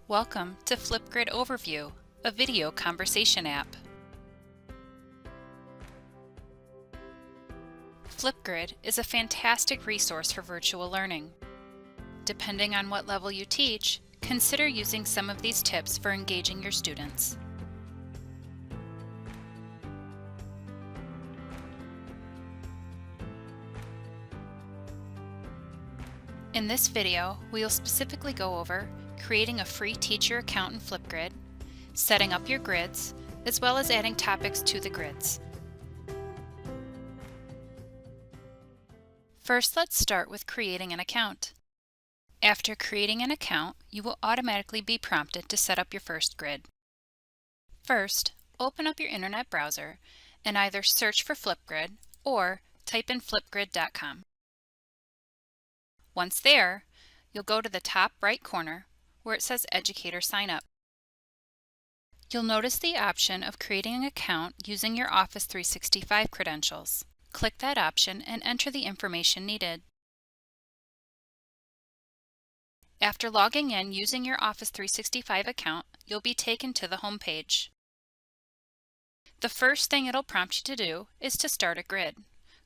Welcome to Flipgrid Overview, a video conversation app. Flipgrid is a fantastic resource for virtual learning. Depending on what level you teach, consider using some of these tips for engaging your students. In this video, we will specifically go over creating a free teacher account in Flipgrid, setting up your grids, as well as adding topics to the grids. First, let's start with creating an account. After creating an account, you will automatically be prompted to set up your first grid. First, open up your internet browser and either search for Flipgrid or type in flipgrid.com. Once there, you'll go to the top right corner where it says Educator Sign Up. You'll notice the option of creating an account using your Office 365 credentials. Click that option and enter the information needed. After logging in using your Office 365 account, you'll be taken to the home page. The first thing it'll prompt you to do is to start a grid.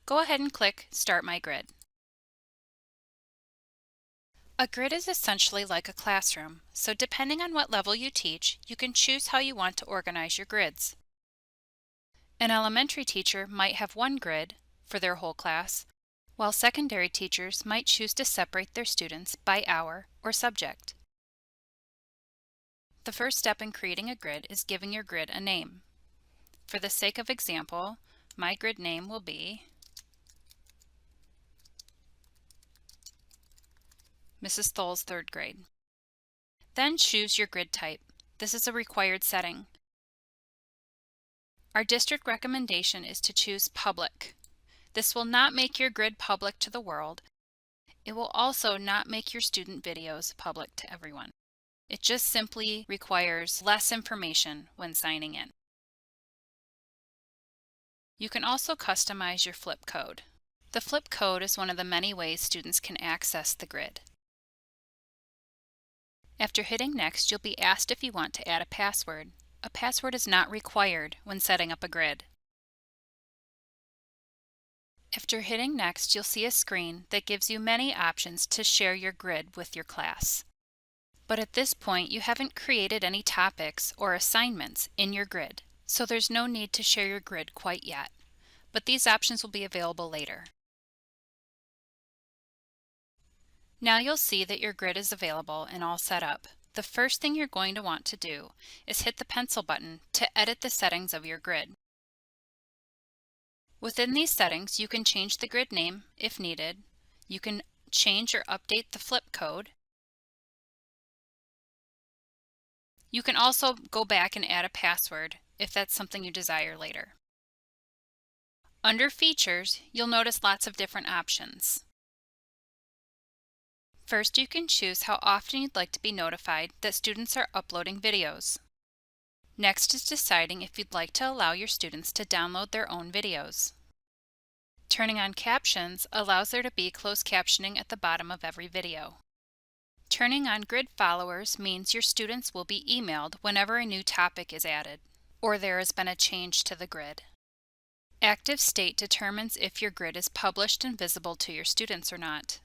Go ahead and click Start My Grid. A grid is essentially like a classroom, so depending on what level you teach, you can choose how you want to organize your grids. An elementary teacher might have one grid for their whole class, while secondary teachers might choose to separate their students by hour or subject. The first step in creating a grid is giving your grid a name. For the sake of example, my grid name will be Mrs. Thol's 3rd grade. Then choose your grid type. This is a required setting. Our district recommendation is to choose public. This will not make your grid public to the world. It will also not make your student videos public to everyone. It just simply requires less information when signing in. You can also customize your flip code. The flip code is one of the many ways students can access the grid. After hitting Next, you'll be asked if you want to add a password. A password is not required when setting up a grid. After hitting Next, you'll see a screen that gives you many options to share your grid with your class. But at this point, you haven't created any topics or assignments in your grid, so there's no need to share your grid quite yet. But these options will be available later. Now you'll see that your grid is available and all set up. The first thing you're going to want to do is hit the pencil button to edit the settings of your grid. Within these settings, you can change the grid name if needed. You can change or update the flip code. You can also go back and add a password if that's something you desire later. Under Features, you'll notice lots of different options. First, you can choose how often you'd like to be notified that students are uploading videos. Next is deciding if you'd like to allow your students to download their own videos. Turning on Captions allows there to be closed captioning at the bottom of every video. Turning on Grid Followers means your students will be emailed whenever a new topic is added, or there has been a change to the grid. Active State determines if your grid is published and visible to your students or not.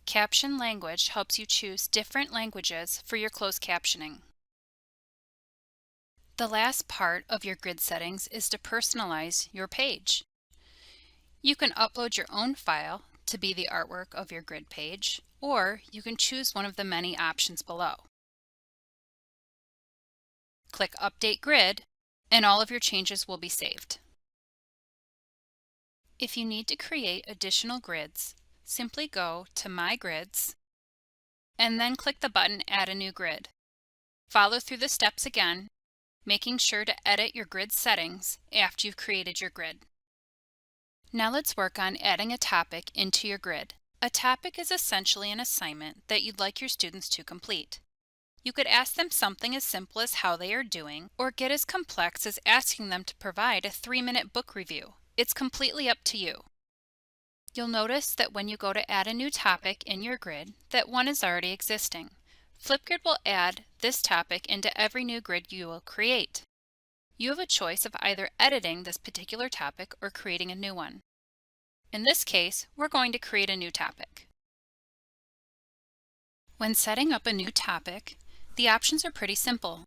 Caption Language helps you choose different languages for your closed captioning. The last part of your grid settings is to personalize your page. You can upload your own file to be the artwork of your grid page, or you can choose one of the many options below. Click Update Grid, and all of your changes will be saved. If you need to create additional grids, simply go to My Grids and then click the button Add a New Grid. Follow through the steps again, making sure to edit your grid settings after you've created your grid. Now let's work on adding a topic into your grid. A topic is essentially an assignment that you'd like your students to complete. You could ask them something as simple as how they are doing, or get as complex as asking them to provide a 3-minute book review. It's completely up to you. You'll notice that when you go to add a new topic in your grid, that one is already existing. Flipgrid will add this topic into every new grid you will create. You have a choice of either editing this particular topic or creating a new one. In this case, we're going to create a new topic. When setting up a new topic, the options are pretty simple.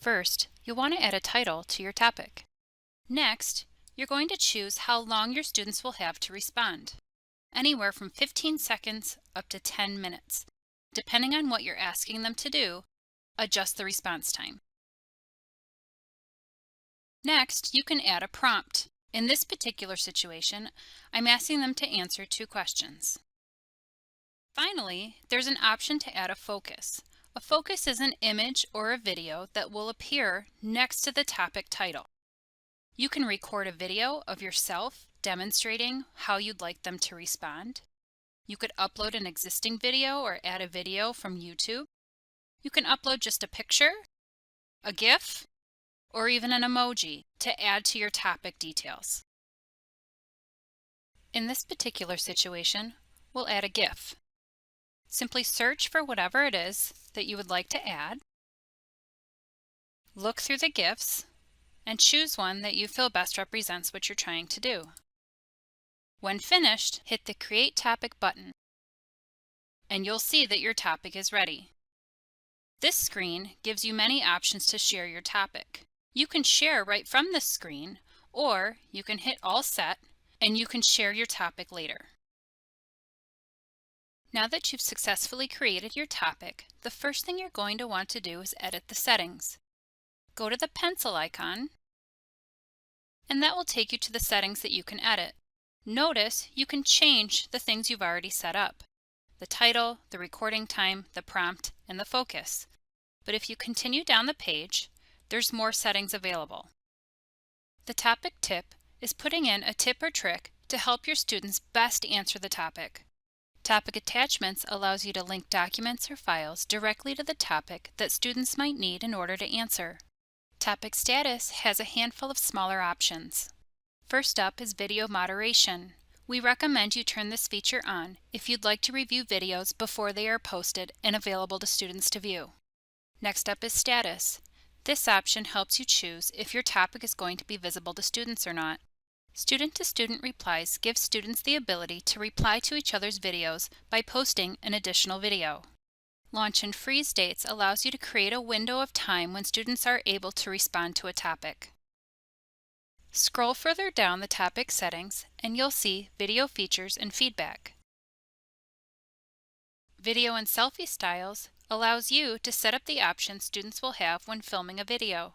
First, you'll want to add a title to your topic. Next, you're going to choose how long your students will have to respond, anywhere from 15 seconds up to 10 minutes. Depending on what you're asking them to do, adjust the response time. Next, you can add a prompt. In this particular situation, I'm asking them to answer 2 questions. Finally, there's an option to add a focus. A focus is an image or a video that will appear next to the topic title. You can record a video of yourself demonstrating how you'd like them to respond. You could upload an existing video or add a video from YouTube. You can upload just a picture, a GIF, or even an emoji to add to your topic details. In this particular situation, we'll add a GIF. Simply search for whatever it is that you would like to add. Look through the GIFs and choose one that you feel best represents what you're trying to do. When finished, hit the Create Topic button, and you'll see that your topic is ready. This screen gives you many options to share your topic. You can share right from this screen, or you can hit All Set, and you can share your topic later. Now that you've successfully created your topic, the first thing you're going to want to do is edit the settings. Go to the pencil icon, and that will take you to the settings that you can edit. Notice you can change the things you've already set up: the title, the recording time, the prompt, and the focus. But if you continue down the page, there's more settings available. The topic tip is putting in a tip or trick to help your students best answer the topic. Topic attachments allows you to link documents or files directly to the topic that students might need in order to answer. Topic status has a handful of smaller options. First up is video moderation. We recommend you turn this feature on if you'd like to review videos before they are posted and available to students to view. Next up is status. This option helps you choose if your topic is going to be visible to students or not. Student-to-student replies give students the ability to reply to each other's videos by posting an additional video. Launch and freeze dates allows you to create a window of time when students are able to respond to a topic. Scroll further down the topic settings and you'll see video features and feedback. Video and selfie styles allows you to set up the options students will have when filming a video.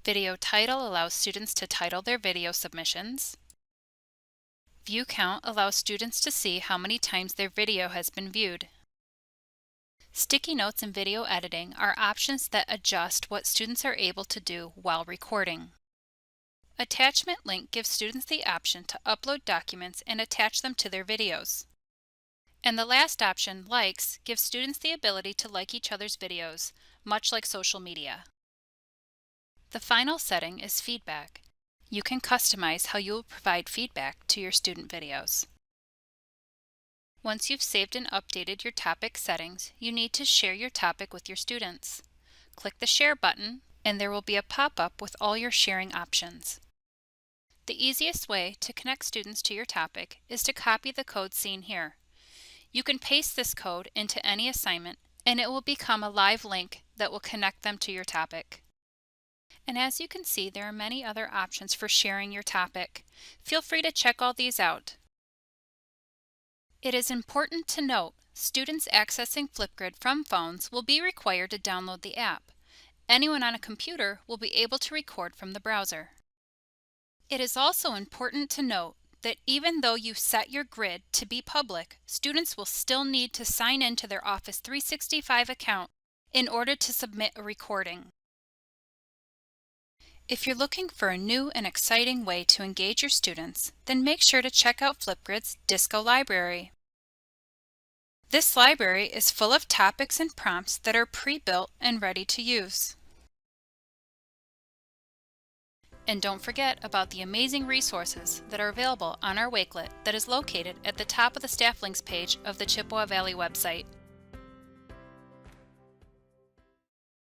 Video title allows students to title their video submissions. View count allows students to see how many times their video has been viewed. Sticky notes and video editing are options that adjust what students are able to do while recording. Attachment link gives students the option to upload documents and attach them to their videos. And the last option, likes, gives students the ability to like each other's videos, much like social media. The final setting is feedback. You can customize how you will provide feedback to your student videos. Once you've saved and updated your topic settings, you need to share your topic with your students. Click the Share button, and there will be a pop-up with all your sharing options. The easiest way to connect students to your topic is to copy the code seen here. You can paste this code into any assignment, and it will become a live link that will connect them to your topic. And as you can see, there are many other options for sharing your topic. Feel free to check all these out. It is important to note, students accessing Flipgrid from phones will be required to download the app. Anyone on a computer will be able to record from the browser. It is also important to note that even though you set your grid to be public, students will still need to sign in to their Office 365 account in order to submit a recording. If you're looking for a new and exciting way to engage your students, then make sure to check out Flipgrid's Disco Library. This library is full of topics and prompts that are pre-built and ready to use. And don't forget about the amazing resources that are available on our Wakelet that is located at the top of the staff links page of the Chippewa Valley website.